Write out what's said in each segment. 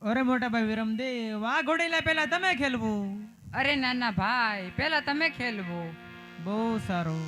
અરે મોટા ભાઈ વિરમદેવ આ ઘોડીલા પેલા તમે ખેલવું. અરે નાના ભાઈ પેલા તમે ખેલવો. બહુ સારું.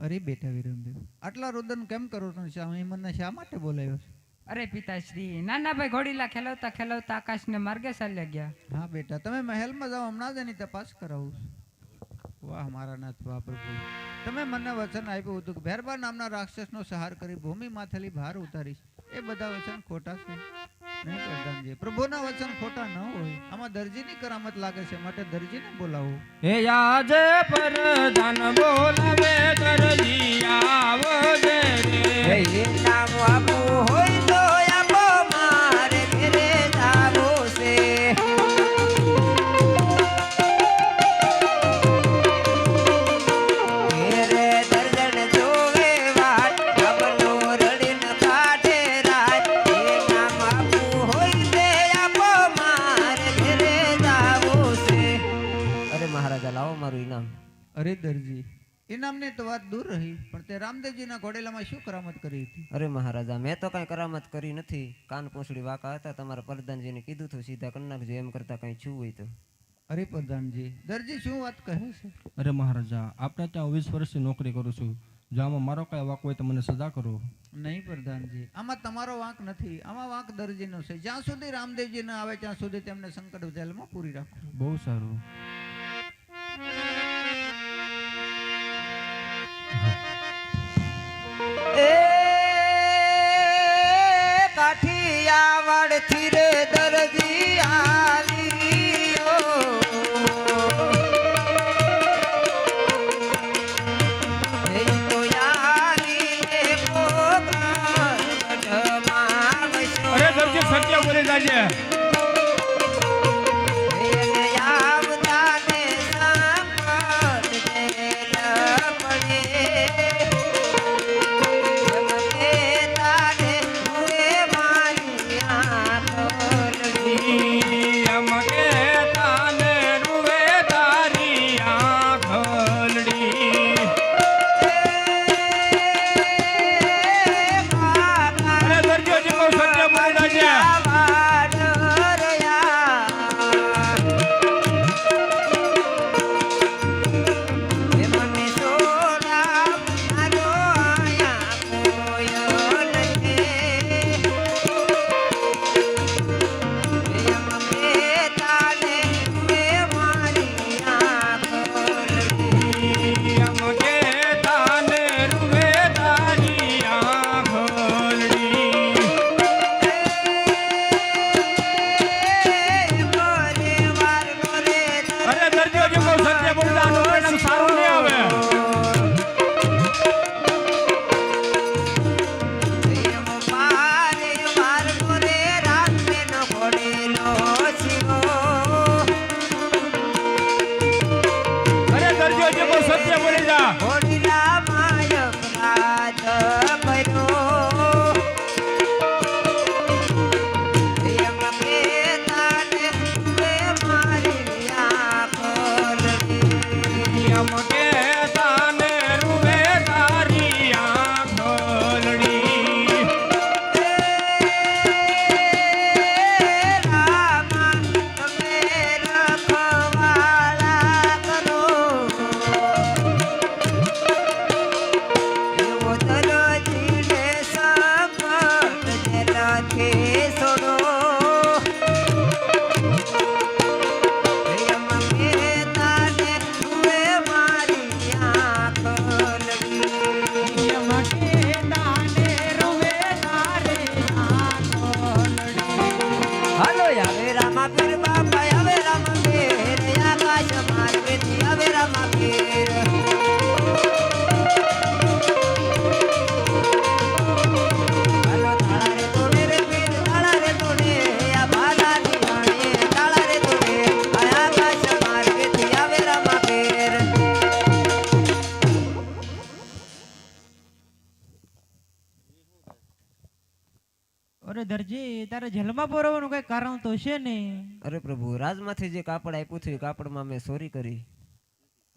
અરે બેટા વિરમદેવ, આટલા રુદન કેમ કરો છો? મને શા માટે બોલાવ્યો છે? અરે પિતાશ્રી, નાના ભાઈ ઘોડીલા ખેલવતા ખેલવતા આકાશને માર્ગે ચાલ્યા ગયા. હા બેટા, તમે મહેલમાં જાઓ, હમણાં જ એની તપાસ કરાવું. વાહ મારા નાથ, વાહ પ્રભુ. તમે મને વચન આપ્યું હતું કે ભેરબા નામના રાક્ષસનો સહાર કરી ભૂમિ માથેલી ભાર ઉતારીશ. એ બધા વચન ખોટા છે નહીં પ્રધાનજી. પ્રભુના વચન ખોટા ન હોય. આમાં દરજીની કરામત લાગે છે, માટે દરજીને બોલાવો. હે આજે પરદાન બોલાવે દરજી આવજે રે. હે નામ આપું હોય તો આપો મારે ઘરે જાવું છે. ઘેરે દર્જન જોવે વાટ ડબલો રડીને કાઢે રાત. હે નામ આપું હોય તે આપો મારે ઘરે જાવું છે. અરે મહારાજા લાવો મારું ઇનામ. અરે દરજી, ઇનામની તો વાત દૂર રહી, પણ તે રામદેવજીના ઘોડેલામાં શું કરામત કરી હતી? અરે મહારાજા મેં તો કઈ કરામત કરી નથી. કાન પૂંછડી વાંકા હતા. તમારા પ્રધાનજીને કીધું હતું સીધા કરી નાખજો, એમ કરતા કઈ છું હોય તો. અરે પ્રધાનજી, દરજી શું વાત કહે છે? અરે મહારાજા, આપણે ત્યાં 20 વર્ષથી નોકરી કરું છું. જો આમાં મારો કઈ વાંક હોય તો મને સજા કરો. નહીં પ્રધાનજી, આમાં તમારો વાંક નથી, આમાં વાંક દરજીનો છે. જ્યાં સુધી રામદેવજી ન આવે ત્યાં સુધી તેમને સંકટ જેલમાં પૂરી રાખો. બહુ સારું. એ કાઠિયાવાડથી રે દરજી આવ્યો. એ તો આવીને પોકળ ગઢમાં વસ્યો. અરે દરજી સત્ય બોલી જાજે. એને આવતા ને સંકટ જેલ પડે. અરે દરજી, તારે જેલમાં પુરાવાનું કઈ કારણ તો છે ને? અરે પ્રભુ, રાજમાંથી જે કાપડ આપ્યું હતું એ કાપડમાં મેં ચોરી કરી.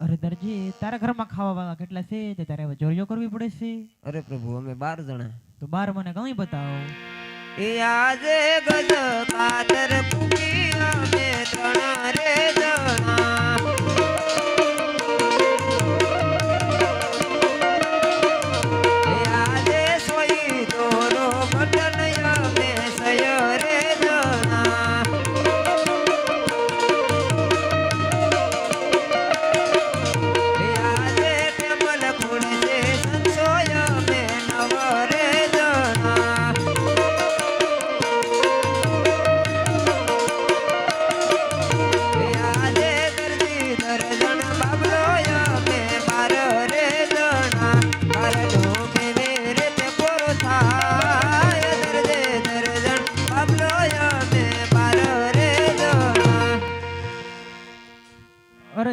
અરે દરજી, તારા ઘરમાં ખાવા વાળા કેટલા છે તે તારે હવે ચોરીઓ કરવી પડે છે? અરે પ્રભુ, અમે 12 જણા. તો બાર મને કઈ બતાવો. એ આજે ગજ કાતર કુકી અમે 3 રે જણા. એ આજે સોઈ દોરો બટન અમે સય રે જણા. એ આજે ટેબલ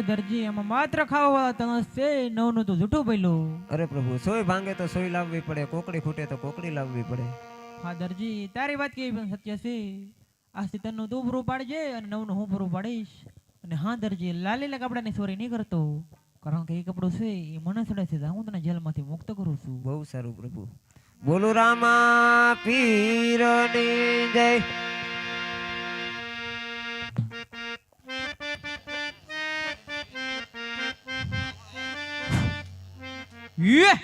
દરજી એમાં માત્ર ખાવા વાળા તણસ છે, નવનું તો જૂઠું બોલ્યું. અરે પ્રભુ, સોય ભાંગે તો સોય લાવવી પડે, કોકડી ફૂટે તો કોકડી લાવવી પડે. હા દરજી, તારી વાત કેવી પણ સત્ય છે. આજથી તનનું તું પૂરું પાડજે અને નવનું હું પૂરું પાડીશ. અને હા દરજી, લાલીલા કપડાની ચોરી નહીં કરતો, કારણ કે એ કપડું છે એ મને સડે છે, હું તને જેલમાંથી મુક્ત કરું છું. બહુ સારું પ્રભુ. બોલો રામા પીરની જય. યે!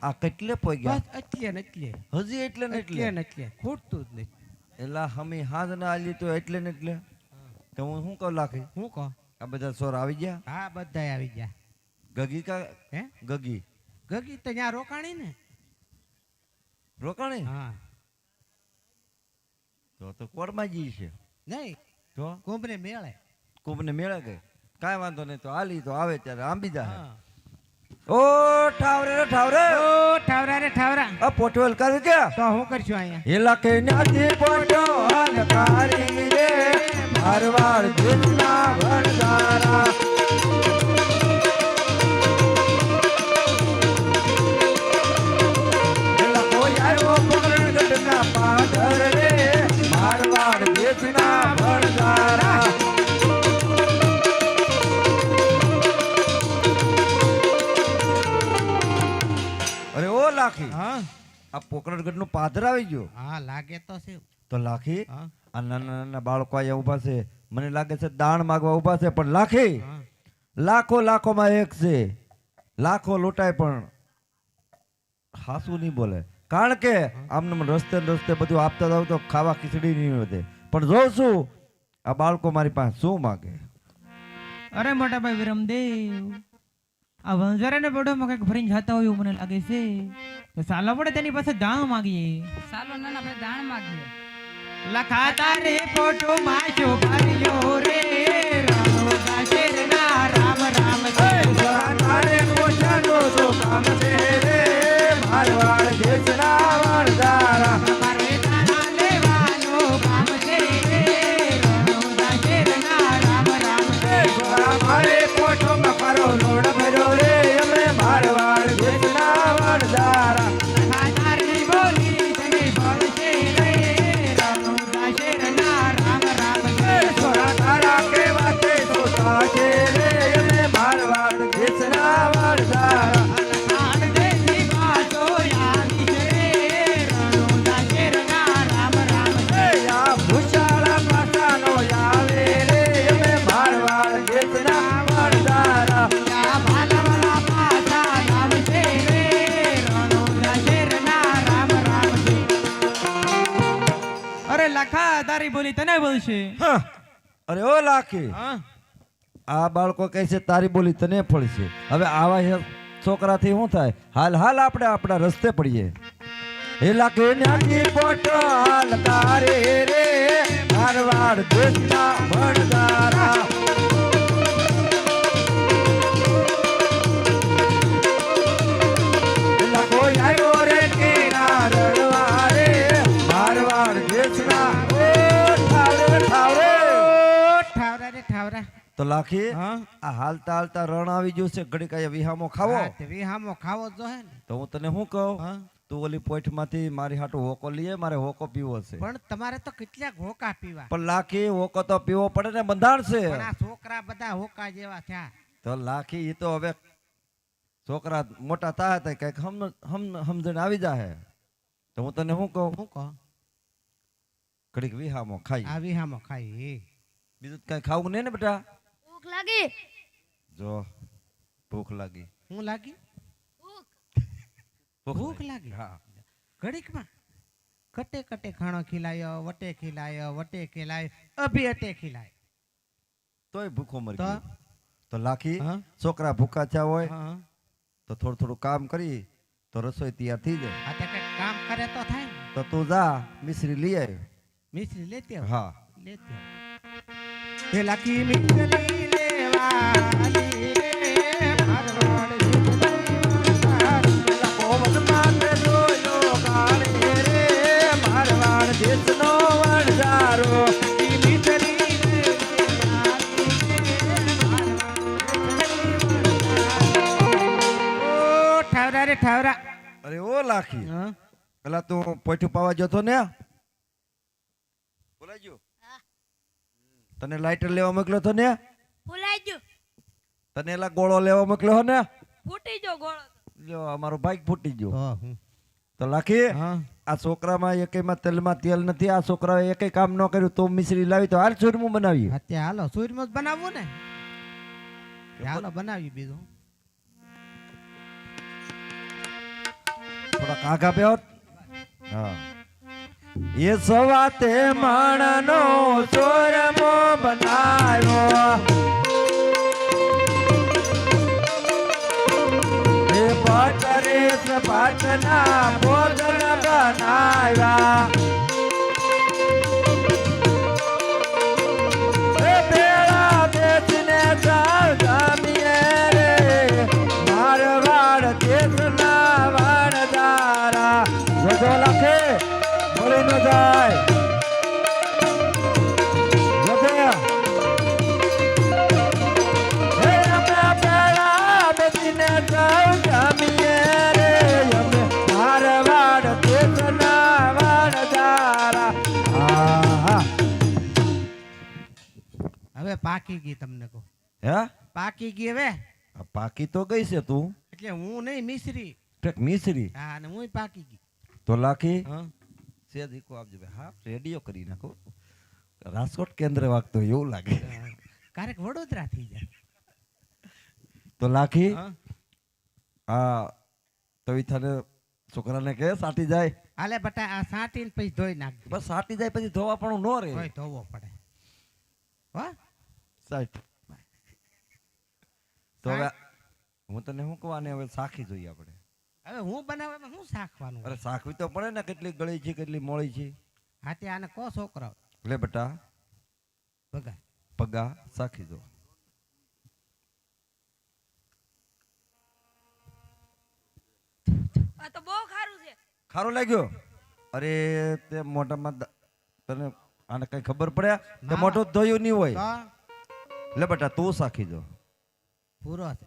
આ કેટલે પોગ્યા? બસ એટલે ને એટલે હજી એટલે ને એટલે ને એટલે ખૂટતું જ નહીં. એલા હમી હાથ ના આલી તો એટલે ને એટલે તો હું શું કહું લાખી? હું કહો? આ બધા સોર આવી ગયા? હા બધાય આવી ગયા. ગગી કા હે ગગી ગગી તો ત્યાં રોકાણી ને. રોકાણી? હા તો કોરમાં જી છે નહીં તો કુંભને મેળે. કુંભને મેળે ગઈ, કાંઈ વાંધો નહીં, તો આલી તો આવે ત્યારે આંબી જા. હા. ઓ ઠાવરે રે ઠાવરે, ઓ ઠાવરા રે ઠાવરા, આ પોટવેલ કરી કે તો હું કરશું અહીંયા? એલા કે નાથી પોટવેલ કારી રે મારવાડ જીતના ભણદારા. એલા કોઈ આવ્યો પકડ ગઢના પાદર રે મારવાડ જીતના ભણદારા. અરે ઓ લાખી, હા આ પોકરણગઢ નું પાદર આવી ગયો. હા લાગે તો છે. તો લાખી, હા આ નાના નાના બાળકો અહીંયા ઊભા છે, મને લાગે છે દાણ માંગવા ઊભા છે. પણ લાખી, હા લાખો લાખોમાં એક છે, લાખો લૂંટાય પણ હાસું નહીં બોલે. કારણ કે આમને રસ્તે ને રસ્તે બધું આપતા જાવ તો ખાવા ખીચડી નહીં વધે. પણ જોઉં છું આ બાળકો મારી પાસે શું માગે. અરે મોટા ભાઈ વિરમદેવ, આ વંજારાને પેડોમાં કંઈક ભરીને જતા હોય એવું મને લાગે છે. તો સાલો પડે તેની પાસે દાણ માગીએ. સાલો નાના ભાઈ દાણ માગીએ. લખા તારે ફોટો માજો ભર્યો રે, રામ શેરના રામ રામ છે. તારે મોજાનો તો કામ છે રે મારવાડ દેશના વણઝારા. મારે દાણા લેવાનું કામ છે રે, રામ શેરના રામ રામ છે. મારે કોઠોમાં કરો લોડ ભર્યો રે અમે મારવાડ દેશના વણઝારા. લખા તારી બોલી તને ભળશે રે, રામ શેરના રામ રામ છે. છોરા તારા કેવાતે તો સાચે રે અમે મારવાડ દેશના વણઝારા. લખાણ દેશની ભાષો યાદી છે રે, રામ શેરના રામ રામ છે. આ ભૂષાળા પાસાનો આવે રે અમે મારવાડ દેશના વણઝારા. યા ભાલવલા પાછા નામ છે રે, રણુજા શેરના રામ રામ છે. અરે લખા તારી બોલી તને બોલશે. હા, અરે ઓ લાખી, હા આ બાળકો કહે છે તારી બોલી તને ફળશે. હવે આવા છોકરાથી શું થાય? હાલ હાલ આપણે આપણા રસ્તે પડીએ. એલા કે નાની પોટો હાલ તારે રે મારવાડ દેશના વણઝારા. એલા કોઈ આવ્યો રે કેરા રડવા રે મારવાડ દેશના. ઓ ઠાવરે ઠાવરે. ઓ ઠાવરા રે ઠાવરા. તો લાખી, હા આ હાલતા હાલતા રણ આવી ગયું છે, ઘડીક અહીંયા વિહામો ખાવો. હા, તે વિહામો ખાવો જ જોઈએ ને. તો હું તને શું કહું, હા તું ઓલી પોઈઠમાંથી મારી હાટુ હોકો લઈએ, મારે હોકો પીવો છે. પણ તમારે તો કેટલાક હોકા પીવા. પણ લાખી હોકો તો પીવો પડે ને, બંધાણ છે. પણ આ છોકરા બધા હોકા જેવા થયા. તો લાખી એ તો હવે છોકરા મોટા થાય તો કઈક સમજણ આવી જાય તો હું તને શું કહું હું કહો ઘડીક વિહામો ખાઈ આવી હામો ખાઈ બીજું કઈ ખાવું નહીં ને બેટા ભૂખ લાગી જો ભૂખ લાગી હું લાગી ભૂખ લાગી હા ઘડીકમાં કટે કટે ખાણો ખીલાયો વટે ખીલાયો અભી અટે ખીલાય તોય ભૂખો મરી તો? ગયો તો લાખી હા? છોકરા ભૂખા થયા હોય હા તો થોડું થોડું કામ કરી તો રસોઈ તૈયાર થઈ જાય આ તે કંઈક કામ કરે તો થાય ને તો તું જા મિશ્રી લઈ આવ મિશ્રી લેતી આવ હા લેતી આવ. એ લાખી મિશ્રી લેવાની રે મારવાડ જીતની વાળી. કોમલ માથે જોયો કાળે રે મારવાડ દેશનો વણઝારો ઈ મિશ્રી લેવાની રે મારવાડ જીતની વાળી. ઓ ઠાવરા રે ઠાવરા. અરે ઓ લાખી હા પેલા તું પોઠું પાવા જતો ને બોલાઈ ગયો હા. તને લાઇટર લેવા મોકલ્યો તો ને ભૂલાઈ ગયું તને એલા ગોળો લેવા મોકલ્યો ને ફૂટી જો ગોળો જો અમારો બાઈક ફૂટી ગયો તો હું તો લાખી હા આ છોકરામાં એકેયમાં તેલમાં તેલ નથી આ છોકરાએ એકેય કામ ન કર્યું તો મિશ્રી લાવી તો હાલ ચૂરમું બનાવી અત્યારે હાલો સૂર્યમુખ બનાવવું ને હાલો બનાવ્યું બીજું થોડા કાઘા બે હોત. હા એ સવાતે માણનો ચોરમો બનાવ્યો એ પાટરે પાટના ભોજન બનાવ્યા એ પેલા દેશને જાવ જામીએ રે મારવાડ દેશના વાણદારા જોજો લખે ભૂલી ન જાય જોજે હે અમે પેલા દેશને જાવ જામીએ રે અમે મારવાડ દેશના વાણદારા આહા હવે પાકી ગઈ તમને કહું હે પાકી ગઈ હવે આ પાકી તો ગઈ છે તું એટલે હું નહીં મિશ્રી ઠેક મિશ્રી હા અને હું પાકી ગઈ તો લાખી હા સેજ ઈકો આપજો ભાઈ હા રેડિયો કરી નાખો રાજકોટ કેન્દ્ર વાગતો હોય એવું લાગે ક્યારેક વડોદરા થઈ જાય તો લાખી હા આ તવિથાને છોકરાને કે સાટી જાય હાલે બટા આ સાટીને પછી ધોઈ નાખજો બસ સાટી જાય પછી ધોવા પણ ન રહે ધોઈ ધોવો પડે હો સાઈટ તો હવે હું તને શું કહેવાને હવે સાખી જોઈએ આપણે હવે હું બનાવવામાં શું શાખવાનું અરે સાખવી તો પડે ને કેટલી ગળી છે કેટલી મોળી છે હાથે આને કો છોકરો લે બેટા બગા પગા સાખી દો આ તો બહુ ખારું છે ખારો લાગ્યો અરે તે મોઢામાં તને આને કઈ ખબર પડે કે મોઢું ધોયું નહીં હોય તો લે બેટા તું સાખી દો પૂરો છે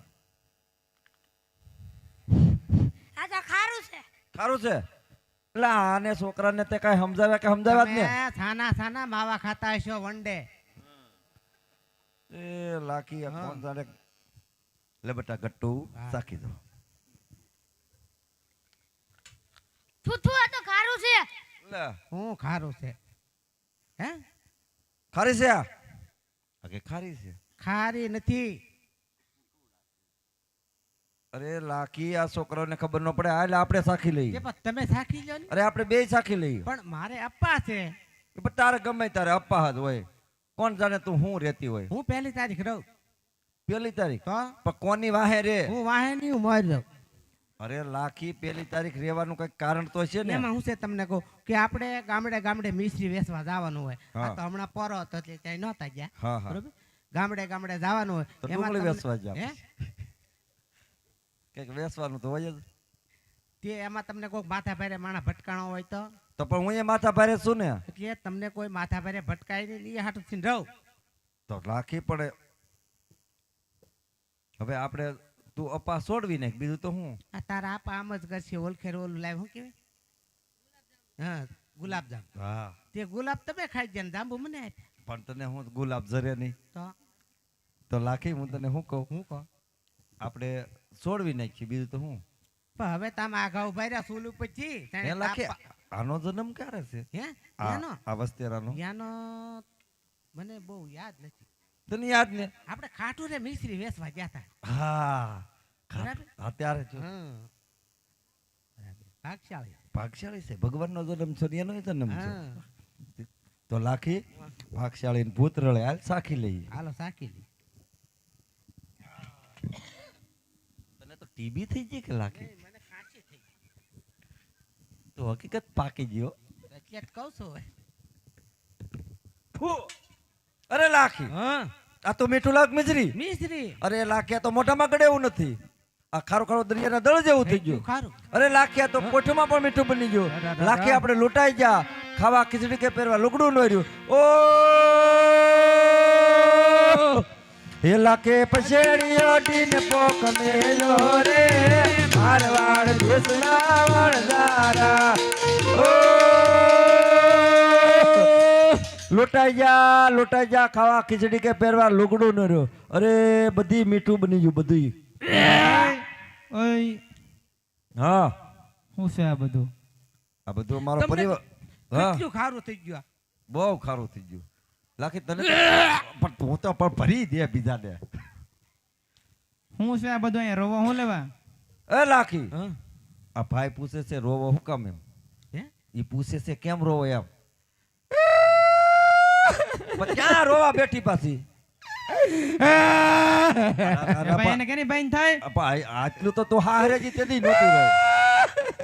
આ તો ખારું છે ખારું છે એટલે આને છોકરાને તે કઈ સમજાવ્યા કે સમજાવ્યા જ ને તમે છાના છાના માવા ખાતા હશો વનડે એ લાખી આ હા. કોણ જાણે લે બેટા ગટ્ટુ હા. સાખી દો થૂથુ આ તો ખારું છે લે હું ખારું છે હે ખારી છે આ કે ખારી છે ખારી નથી અરે લાખી આ છોકરાઓને ખબર ન પડે એટલે આપણે સાખી જે લઈએ પણ તમે સાખી લો ને અરે આપણે બે સાખી લઈએ પણ મારે અપ્પા છે પણ તારે ગમે તારે અપ્પા જ હોય કોણ જાણે તું હું રહેતી હોય હું પહેલી તારીખ રહું પેલી તારીખ તો પણ કોની વાહે રે હું વાહે નહીં હું મોર જાઉં અરે લાખી પેલી તારીખ રહેવાનું કઈ કારણ તો છે ને એમાં હું છે તમને કહું કે આપણે ગામડે ગામડે મિશ્રી વેચવા જવાનું હોય હા. આ તો હમણાં પરો હતો એટલે ત્યાં નહોતા ગયા હા હા બરોબર ગામડે ગામડે જવાનું હોય તો એમાં ડુંગળી તમને- વેચવા જાવ. હે? કઈક વેચવાનું તો હોય જ તે એમાં તમને કોઈ માથા ભારે માણા ભટકાણો હોય તો પણ હું એ માથા ભારે છું ને એટલે તમને કોઈ માથા ભારે ભટકાય નહીં એ હાટું થઈને રહું તો લાખી પડે હવે આપણે તું અપા છોડવી નાખ બીજું તો હું આ તારા આપા આમ જ કરશે ઓલખેર ઓલું લાવ શું કહેવાય હા ગુલાબજામ હા તે ગુલાબ તમે ખાઈ ગયા ને જાંબુ મને આપ્યા પણ તને હું ગુલાબ જરે નહીં તો તો લાખી હું તને શું કહું હું કહું આપણે છોડવી નાખીએ બીજું તો હું પણ હવે તમે આગા ઉભા રહ્યા સુલ ઉપર થી હે લાખી આનો જન્મ ક્યારે છે હે આ યાનો આ વસ્તેરાનો યાનો મને બહુ યાદ નથી. તને યાદ ને આપણે ખાટું રે મિશ્રી વેચવા ગયા હતા. હા બરાબર? અત્યારે જો હા બરાબર. ભાગશાળી. ભાગશાળી છે ભગવાનનો જન્મ છે ને એનો જન્મ છે હા તો લાખી ભાગશાળી ને ભૂત રળે હાલ સાખી લઈએ હાલો સાકી લી. તને તો ટીબી થઈ ગઈ કે લાખી મને ખાંસી થઈ ગઈ. તો હકીકત પાકી ગયો એટલે જ કહું છું હવે. અરે લાખી હા આ તો મીઠું લાગ મિજરી મિશ્રી અરે લાખી આ તો મોઢામાં ગળે એવું નથી આ ખારો ખારો દરિયાના દળ જેવું થઈ ગયું ખારું. અરે લાખી આ તો પોઠમાં પણ મીઠું બની ગયું અરે, લાખી આપણે લૂંટાઈ ગયા ખાવા ખીચડી કે પહેરવા લુગડું ન રહ્યું ઓ હે લાખે પછેડી ઓડીને પોક મેલો રે મારવાડ દેશના વણઝારા ઓ લૂંટાઈ જા ખાવા ખીચડી કે પહેરવા લુગડું ન રહ્યું અરે બધી મીઠું બની ગયું બધું ઓય હા શું છે આ બધું? આ બધું મારો તમને પરિવાર હા કેટલું ખારું થઈ ગયું આ. બહુ ખારું થઈ ગયું લાખી તને પણ તું તો પણ ભરી દે બીજાને શું છે આ બધું? અહીંયા રોવા હું લેવા? એ લાખી હા આ ભાઈ પૂછે છે રોવો હું કામ એમ હે ઈ પૂછે છે કેમ રોવો એમ પણ ક્યાં રોવા બેઠી પાછી ભાઈ એને કેની બાઈન થાય? આટલું તો તું હારેજી તેથી નહોતી રહી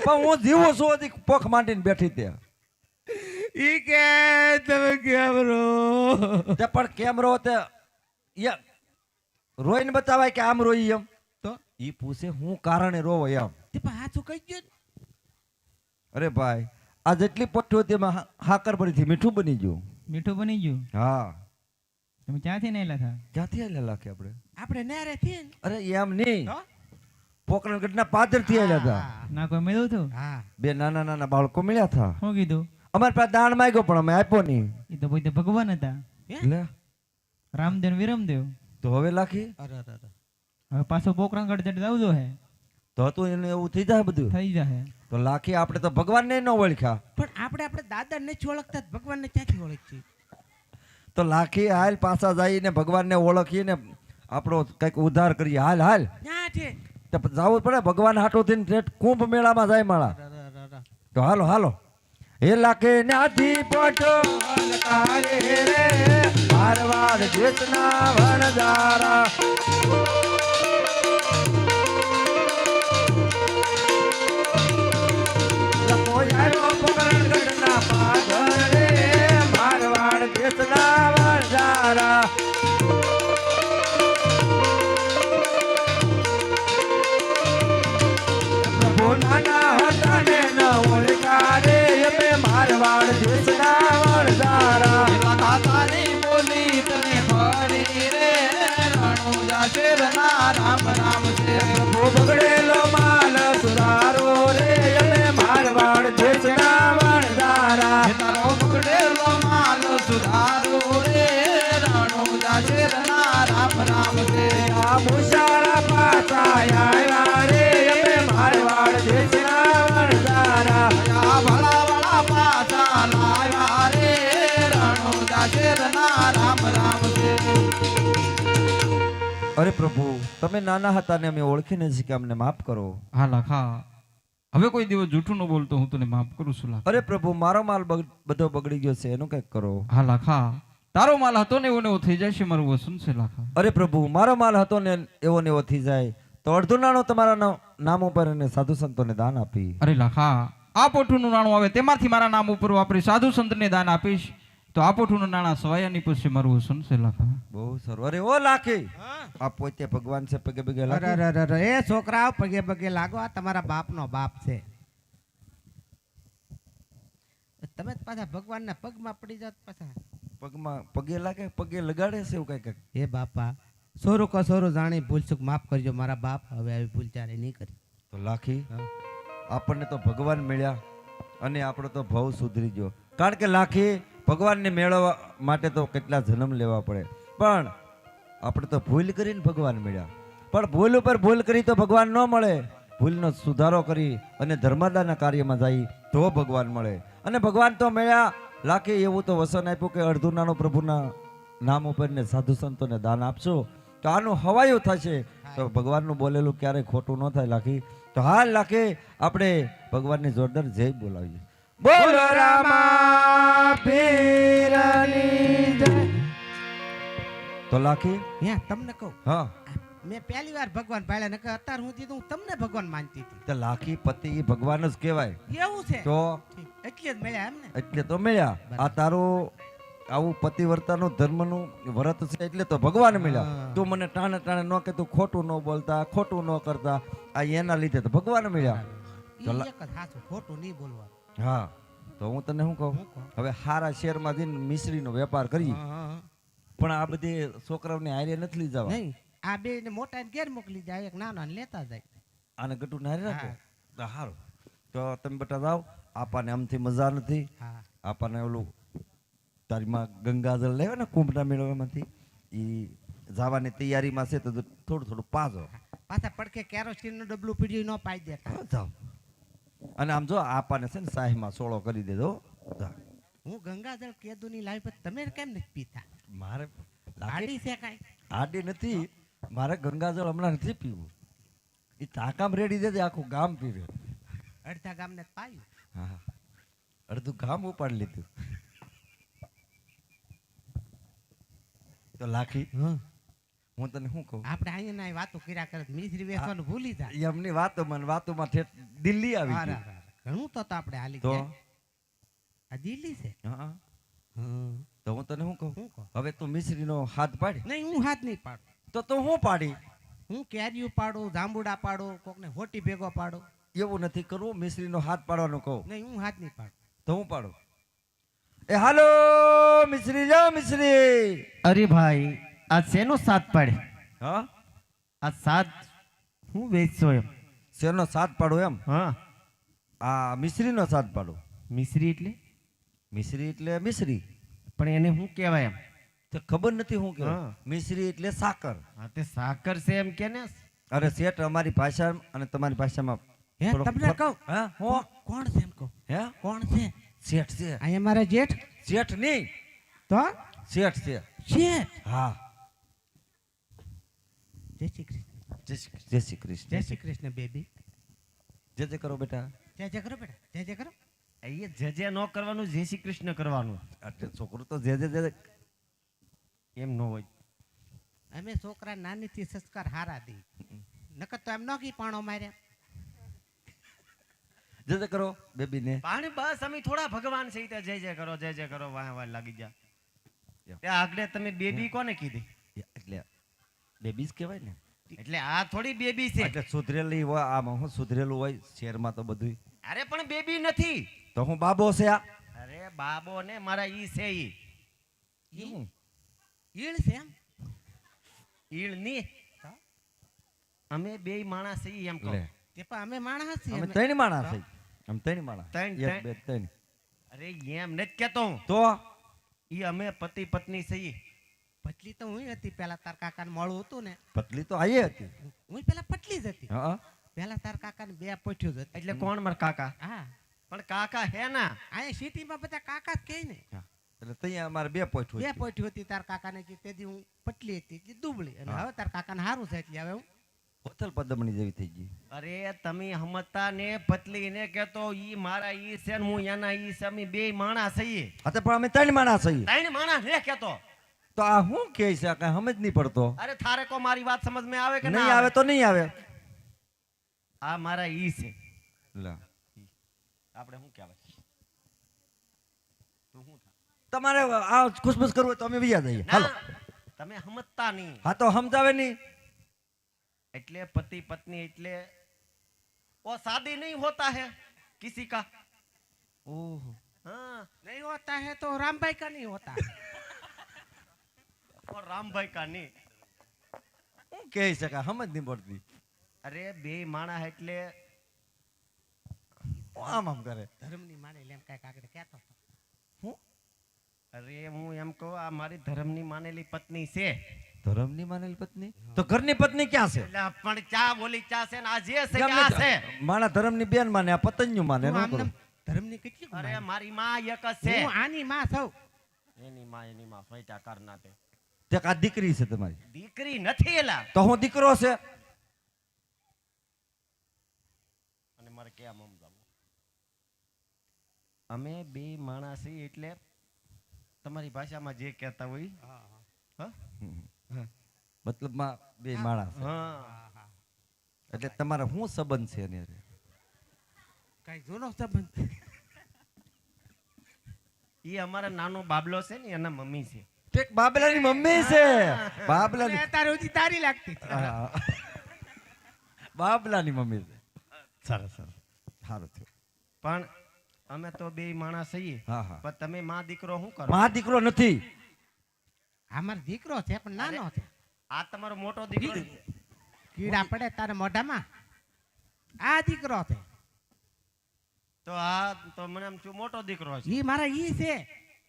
પણ હું જીવું છું હજી પોખ માંડીને બેઠી ત્યાં ઈ કે તમે કેમ રો તે પણ કેમ રો તે રોઈને બતાવાય કે આમ રોઈ એમ તો ઈ પૂછે હું કારણે રોવો એમ તે પણ હાચું કહી ગયો ને. અરે ભાઈ આ જેટલી પટ્ટી હતી એમાં હાકર પડીથી મીઠું બની ગયું મીઠું બની ગયું? હા તમે ક્યાંથી નહીં લખા? ક્યાંથી આવેલા લાખી આપણે આપણે નેરે થી ને. અરે એમ નહીં તો? પોકરણગઢના પાદરથી આવેલા હતા હા, ના કોઈ મળ્યું હતું? હા બે નાના નાના બાળકો મળ્યા હતા શું કીધું? અમારી પાસે દાણ માંગ્યો પણ અમે આપ્યો નહીં એ તો પોતે ભગવાન હતા, લે રામદેવ વિરમદેવ. તો હવે લાખી અરે અરે અરે. હવે પાછો પોકરણગઢ જઈને જવું હે, તો હતું એને એવું થઈ જાય બધું થઈ જશે. તો લાખી આપણે તો ભગવાનને ન ઓળખ્યા પણ આપણે દાદા નથી ઓળખતા જ ભગવાનને ક્યાંથી ઓળખીએ. તો લાખી હાલ પાછા જઈને ભગવાનને ઓળખીએ ને આપણો કંઈક ઉદ્ધાર કરીએ હાલ હાલ ક્યાં છે? તો જવું પડે ભગવાન હાટો થઈને કુંભ મેળામાં જાય માળા અરે અરે અરે. તો હાલો હાલો હે લાખે નાથી પોટો અલકારે રે મારવાડ દેશના વણજારા લખો આવ્યો પોકરણગઢના પાદર રે મારવાડ દેશના વણજારા પ્રભુ નાના હતા ને ન ઓળખા રે અમે મારવાડ દેશના વણજારા તારી બોલી તને ફરી રે રણુજા શેરના રામ રામ છે પ્રભુ બગડેલો માલ સુધારો રે અમે મારવાડ દેશના વણજારા તારો પકડેલો માલ સુધારો રે રણુજા શેરના રામ રામ છે આ મુશાળા પાછા આવ્યા રે અમે મારવાડ દેશના વણજારા આ ભલા ભલા પાછા લાવ્યા રે રણુજા શેરના રામ રામ છે અરે પ્રભુ તમે નાના હતા ને અમે ઓળખીને જ કે અમને માફ કરો હા લાખા, હવે કોઈ દિવસ જૂઠું ન બોલતો હું તને માફ કરું છું લાખા. અરે પ્રભુ મારો માલ બધો બગડી ગયો છે એનું કંઈક કરો હા લાખા, તારો માલ હતો ને એવો ને એવો થઈ જાય છે, મારું વસન છે લાખા. અરે પ્રભુ મારો માલ હતો ને એવો ને એવો થઈ જાય તો અડધું નાણું તમારા નામ ઉપર અને સાધુ સંતોને દાન આપી અરે લાખા, આ પોઠુંનું નાણું આવે તેમાંથી મારા નામ ઉપર વાપરી સાધુ સંતને દાન આપીશ તો આ પોઠુંનું નાણા સવાયાની પછી મારું વસન છે લાખા. બહુ સારું અરે ઓ લાખી આ પોતે ભગવાન છે પગે પગે અરે લાખી અરે અરે અરે. એ છોકરાઓ પગે પગે લાગો, આ તમારા બાપનો બાપ છે. તમે જ પાછા ભગવાનના પગમાં પડી જાત પાછા. પગમાં પગે લાગે પગે લગાડે છે એવું કઈક હે બાપા, સોરું કો સોરું જાણી ભૂલ ચૂક માફ કરજો મારા બાપ, હવે આવી ભૂલ ચારે નહીં કરી. તો લાખી હા. આપણને તો ભગવાન મળ્યા અને આપણો તો ભવ સુધરી ગયો કારણ કે લાખી ભગવાનને મેળવવા માટે તો કેટલા જન્મ લેવા પડે પણ આપણે તો ભૂલ કરીને ભગવાન મળ્યા પણ ભૂલ ઉપર ભૂલ કરી તો ભગવાન ન મળે. ભૂલનો સુધારો કરી અને ધર્મદાના કાર્યમાં જાય તો ભગવાન મળે. અને ભગવાન તો મળ્યા લાખે એવું તો વસન આપ્યું કે અડધું નાનું પ્રભુના નામ ઉપર ને સાધુ સંતોને દાન આપશો તો આનું હવાયું થશે. તો ભગવાનનું બોલેલું ક્યારેય ખોટું ન થાય લાખી. તો હાલ લાખે આપણે ભગવાનની જોરદાર જય બોલાવીએ. બોલ રામા પીરની જય. તો લાખી હે તમને કહું, હા મેં પહેલી વાર ભગવાન પાડ્યા, નકર અત્યાર સુધી તો હું તમને ભગવાન માનતી હતી. તો લાખી પતિ ઈ ભગવાન જ કહેવાય. એવું છે? તો એટલે જ મળ્યા એમ ને? એટલે તો મળ્યા. આ તારું આવું પતિવ્રતાનું ધર્મનું વ્રત છે એટલે તો ભગવાન મળ્યા. હા. તું મને ટાણે ટાણે ન કે તું ખોટું ન બોલતા, ખોટું ન કરતા, આ એના લીધે તો ભગવાન મળ્યા. ઈ એક જ સાચું, ખોટું નહીં બોલવાનું. હા તો હું તને શું કહું, હું કહું? હવે હારા શહેરમાં જઈને મિશ્રીનો વેપાર કરીએ, હા. પણ આ બધી છોકરાઓને હારે નથી લઈ જવા. નહીં, આ બે ને મોટા ઘેર મોકલી જાય, એક નાના ને લેતા જાય. આને ગટુ ના હારે રાખો તો હારું. તો તમે બેટા જાઓ, આપાને આમથી મજા નથી. હા. આપણને ઓલું તારી માં ગંગાજળ લેવા ને કુંભના મેળવવામાંથી એ જવાની તૈયારીમાં છે તો થોડું થોડું પાજો. પાછા પડકે કેરોસીન નું ડબલું પીડ્યું ન પાઈ દેતા. જાઓ અને આમ જો આપાને છે ને સાહીમાં સોળો કરી દેજો. જા. હું ગંગાજળ કેદુની લાવી પછી તમે કેમ નથી પીતા? મારે આડી છે કાંઈ? આડી નથી, મારે ગંગાજળ હમણાં નથી પીવું. એ તાકામ રેડી દેજે, આખું ગામ પીવે. અડધા ગામને પાયું. હા અડધું ગામ ઉપાડી લીધું. તો લાખી હું તને શું કહું, આપણે અહીંયા વાતો કર્યા કરે, મિશ્રી વેચવાનું ભૂલી જાય. એમની વાતોમાં ઠેઠ દિલ્હી આવી હારા, ગઈ. હારા. ઘણું તો આપણે હાલી તો ગયા. આ દિલ્હી છે. હા હમ. તો હું તને શું કહું, હું કહું? હવે તું મિશ્રીનો હાથ પાડી નહીં, હું હાથ નહીં પાડું. તો તું હું પાડી. હું કેરીયું પાડું, જાંબુડા પાડું, કોકને હોટી ભેગો પાડું. એવું નથી કરવું, મિશ્રીનો હાથ પાડવાનું કહું નહીં, હું હાથ નહીં પાડું. તો હું પાડું. એ હાલો મિશ્રી, જા મિશ્રી. અરે ભાઈ, આ શેનો સાત પાડે? હા આ સાત હું વેચશો એમ? શેનો સાથ પાડું એમ? હા. આ મિશ્રીનો સાથ પાડું. મિશ્રી એટલે? મિશ્રી એટલે મિશ્રી. પણ એને શું કહેવાય એમ? તો ખબર નથી હું કે હા. મિશ્રી એટલે સાકર. હા, તે સાકર છે એમ કે ને? અરે શેઠ અમારી ભાષા અને તમારી ભાષામાં હે, થોડો તમને ફરક- કહું? હા હું કોણ છે એમ કહું? હે કોણ છે? શેઠ છે. અહીંયા મારા જેઠ. શેઠ નહીં, તો શેઠ છે. શેઠ. હા જય શ્રી કૃષ્ણ. જય શ્રી કૃષ્ણ. જય શ્રી કૃષ્ણ બેબી. જય જય કરો બેટા. જય જય કરો બેટા, જય જય કરો. અહીંયા જે જે ન કરવાનું, જય શ્રી કૃષ્ણ કરવાનું. એટલે છોકરું તો જે જે જે એમ ન હોય. અમે છોકરા નાનીથી સંસ્કાર હારા દી, નકર તો એમ ન કી પાણો માર્યા. જે જે કરો બેબીને. પાણી બસ અમે થોડા ભગવાન છે તે જય જય કરો, જય જય કરો, વાહ વાહ લાગી જા. તે આગળ તમે બેબી કોને કીધી? એટલે બેબી જ કહેવાય ને. એટલે આ થોડી બેબી છે. એટલે સુધરેલી હોય, આમાં હું સુધરેલું હોય શહેરમાં તો બધું. અરે પણ બેબી નથી. તો હું બાબો છે આ. અરે બાબો ને મારા ઈ છે ઈ. હું? ઈળ છે એમ? ઈળ ની. અમે બે માણસ છીએ એમ કહો. લે તે પણ અમે માણસ છીએ. અમે અમે. ત્રણ માણસ છે. આમ ત્રણ માણસ. ત્રણ, એક ત્રણ. બે ત્રણ. અરે એમ નથી કેતો હું. તો ઈ અમે પતિ પત્ની છીએ. પટલી તો હું હતી પેલા, તાર કાકાને મળું હતું ને, પતલી તો આયે હતી. હું પેલા પટલી જ હતી. હા પેલા તાર કાકાને બે પોઠ્યું જ હતી. એટલે કોણ મારા કાકા? હા, પણ કાકા હે ના. અહીંયા સિટીમાં બધા કાકા જ કહે ને. એટલે ત્યાં અમારે બે પોઈન્ટ બે હોય. પોઠ્યું હતી તાર કાકાને, કે તેથી હું પટલી હતી એટલે દુબળી, અને હા. હવે તાર કાકાને સારું છે એટલે હવે હું. હોથલ પદમણી જેવી થઈ ગઈ. અરે તમે હમતા ને પતલી ને કેતો ઈ મારા ઈ છે ને હું એના ઈ છે. અમે બે માણસ છીએ. હા તો પણ અમે ત્રણ માણસ છીએ. ત્રણ માણસ ને કેતો. તો આ શું કહે છે, કઈ સમજ નહીં પડતો. અરે થારે કો મારી વાત સમજ में આવે કે નહીં ના આવે તો નહીં આવે. આ મારા ઈ છે. લા. આપણે શું કહેવાય? તું શું થાય? તમારે આ ખુશબુશ કરવું હોય તો અમે વિયા જઈએ. હાલો. ના, તમે સમજતા નહીં. હા તો સમજાવે નહીં. એટલે पति पत्नी એટલે वो शादी नहीं होता है किसी का. ઓહો. हाँ, નહીં હોતા હે તો રામભાઈ કા નહીં હોતા. वो रामभाई का नहीं. શું કહે છે, કઈ સમજ નહીં પડતી. અરે બે માણા એટલે આમ આમ કરે. ધર્મની માને એમ કાંઈક આગળ કહેતો હતો. અરે હું એમ કહું આ મારી ધર્મની માનેલી પત્ની છે. ધર્મની માનેલી પત્ની તો ઘરની પત્ની ક્યાં છે? એટલે પણ ચા બોલી ચા છે ને આ જે છે કેમ કે આ નહીં? છે. માણા ધર્મની બેન માને આ પતંગનું માને હું ન આમને કરું. ધર્મની કેટલી અરે માને. મારી માં એક જ છે. હું આની માં છું. એની માં ફૈટા કરના તે તે આ દીકરી છે તમારી દીકરી નથી એલા. તો હું દીકરો છે. અને મારે કેમ સમજાવું? અમે બે માણસ છીએ એટલે તમારી ભાષામાં જે કહેતા હોય. હા? મતલબમાં બે માણસ હા. એટલે તમારે શું સંબંધ છે એની હારે? કઈ જૂનો સંબંધ. ઈ અમારા નાનો બાબલો છે ને એના મમ્મી છે. ઠીક, બાબલાની મમ્મી છે. બાબલાની અત્યારે સુધી તારી લાગતી હતી. હા. બાબલાની મમ્મી છે. સરસ સરસ, સારું થયું. પણ અમે તો બે માણસ છીએ. હા હા. પણ તમે માં દીકરો શું કરો? મા દીકરો નથી. અમારો દીકરો છે પણ નાનો છે. આ તમારો મોટો દીકરો. કીડા પડે તારા મોઢામાં. આ દીકરો છે. તો આ તો મને એમ છું મોટો દીકરો છે. ઈ મારા ઈ છે.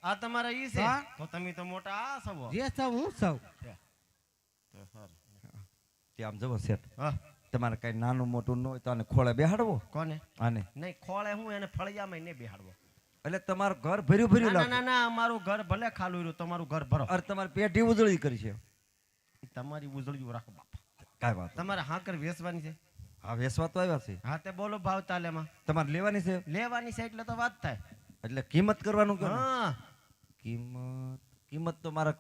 આ તમારા ઈ છે. હા. તો તમે તો મોટા આ છો. જે સૌ હું સૌ. તે આમ જવો શેઠ, હા. તમારે કઈ નાનું મોટું ન હોય તો આને ખોળે બેહાડવો. કોને? આને નહીં ખોળે હું એને ફળિયામાં નહીં બેહાડવો. એટલે તમારું ઘર ભર્યું ભર્યું ના લાગે. ના ના અમારું ઘર ભલે ખાલું રહ્યું, તમારું ઘર ભરો. અરે તમારી પેટી ઉજળી કરી છે. તમારી ઉજળ્યું રાખો બાપા. કાંઈ વાત નહીં. તમારે હાકર વેચવાની છે. હા, વેસવા તો આવ્યા છે. હા તે બોલો ભાવ તાલેમાં. તમારે લેવાની છે લેવાની છે એટલે તો વાત થાય. એટલે કિંમત કરવાનું કે હા. કિંમત તો મારે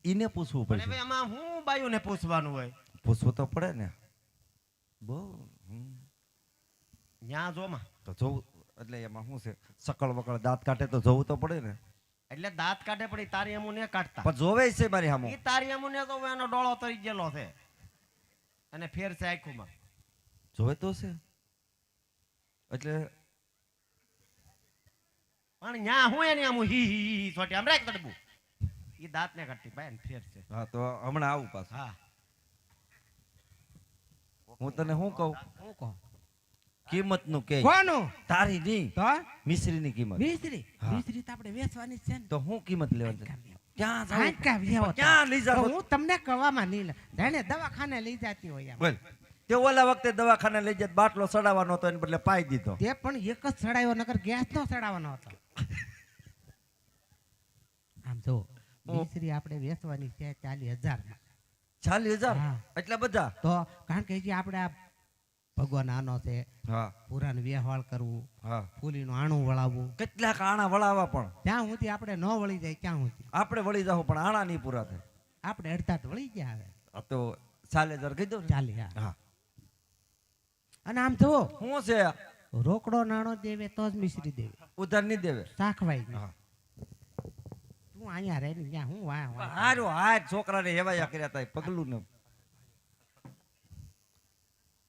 ઈને પૂછવું પણ પડશે. હવે આમાં હું બાયુને પૂછવાનું હોય? પૂછવું તો પડે ને. બહુ ન્યા જોમાં. તો જોવું એટલે એમાં શું છે, સકળ વકળ દાંત કાઢે તો જોવું તો પડે ને. એટલે દાંત કાઢે પણ ઈ તારી અમુ ને કાઢતા. પણ જોવે છે મારી સામું. ઈ તારી અમુ ને તો એનો ડોળો તરી ગયેલો છે અને ફેર છે આંખોમાં. જોવે તો છે એટલે પણ ન્યા હું એની આમ હી હી હી છોટી આમ રાખ તડબુ. ઈ દાંત ને કાઢતી ભાઈ ને ફેર છે. હા, તો હમણાં આવું પાછું. હા. હું તને શું કહું, હું કહું. કિંમત નું કે કોનું? તારી નહીં, તો મિશ્રી ની કિંમત. મિસ્ત્રી. હા. મિસ્ત્રી તો આપણે વેચવાની જ છે ને. તો હું કિંમત લેવાની છે? ક્યાં જાઉં? આંકા વ્યાવો ક્યાં લઈ તો જાવ? હું તમને કહેવામાં નહીં લે. જાણે દવાખાને લઈ જાતી હોય આમ. બોલ, તે ઓલા વખતે દવાખાને લઈ જાય બાટલો ચડાવવાનો હતો એને બદલે પાઈ દીધો. તે પણ એક જ ચડાયો નકર ગેસ નો ચડાવવાનો હતો. આમ જો મિસ્ત્રી આપણે વેચવાની છે 40,000 માં. 40,000? હા. એટલા બધા? તો કારણ કે જે આપણે આ ભગવાન આનો છે, હા પુરાણ વ્યવહાર કરવું, હા. ફૂલીનું આણું વળાવવું, કેટલા કાણા વળાવા પણ ત્યાં સુધી આપણે ન વળી જાય ત્યાં સુધી આપણે વળી જાવ પણ આણા નહીં પૂરા થાય. આપણે અડધા તો વળી ગયા હવે. આ તો 40,000 કહી દો ને. ચાલી હા. હા. અને આમ જુઓ, શું છે, રોકડો નાણો દેવે તો જ મિશ્રી દેવે, ઉધાર નહીં દેવે. શાખવાઈ નહીં. હા. તું અહીંયા રહે ને ત્યાં હું વાહ હારું હાથ છોકરાને હેવાયા કર્યા હતા પગલું ને.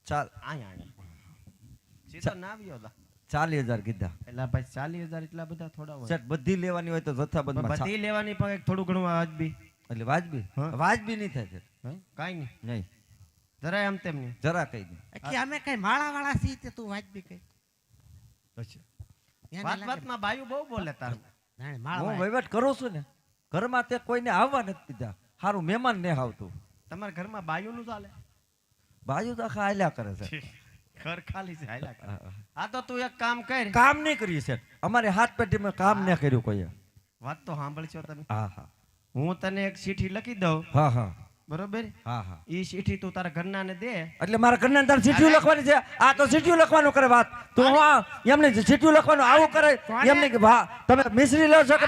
ચાલ, આયા સીધો ના આવ્યો દા. 40,000 કીધા. એટલે ભાઈ 40,000 એટલા બધા થોડા હોય. સેટ બધી લેવાની હોય તો પણ જથ્થાબંધમાં બધી લેવાની પણ એક થોડું ઘણું વાજબી. એટલે વાજબી હા. વાજબી નહીં થાય છે. કાઈ નહીં. નહીં, જરાય આમ તેમ નહીં. જરા કઈ નહીં. કે અમે કઈ માળા વાળા છીએ તે તું વાજબી કઈ. પછી એને વાત લાગે વાતમાં બાયું બહુ બોલે તારું. જાણે માળા હું વાળા. વહીવટ કરું છું ને, ઘરમાં તે કોઈને આવવા નથી દીધા. સારું મહેમાન ને આવતું. તમારા ઘરમાં બાયું નું ચાલે? બાજુ તો આખા હાલ્યા કરે છે. ઘર ખાલી છે હાયલા કરે. આ તો તું એક કામ કર. કામ નહીં કર્યું છે અમારે હાથ પેટીમાં કામ ન કર્યું કોઈ. વાત તો સાંભળશો તમે. હા હા હું તને એક ચીઠી લખી દઉં, હા હા બરોબર? હા હા. ઈ ચીઠી તું તારા ઘરના ને દે. એટલે મારા ઘરના તાર ચીઠીઓ લખવાની છે. આ તો ચીઠીઓ લખવાનું કરે વાત. તો હું એમને ચીઠીઓ લખવાનું આવું કરે એમને કે ભા તમે મિશ્રી લો છો કે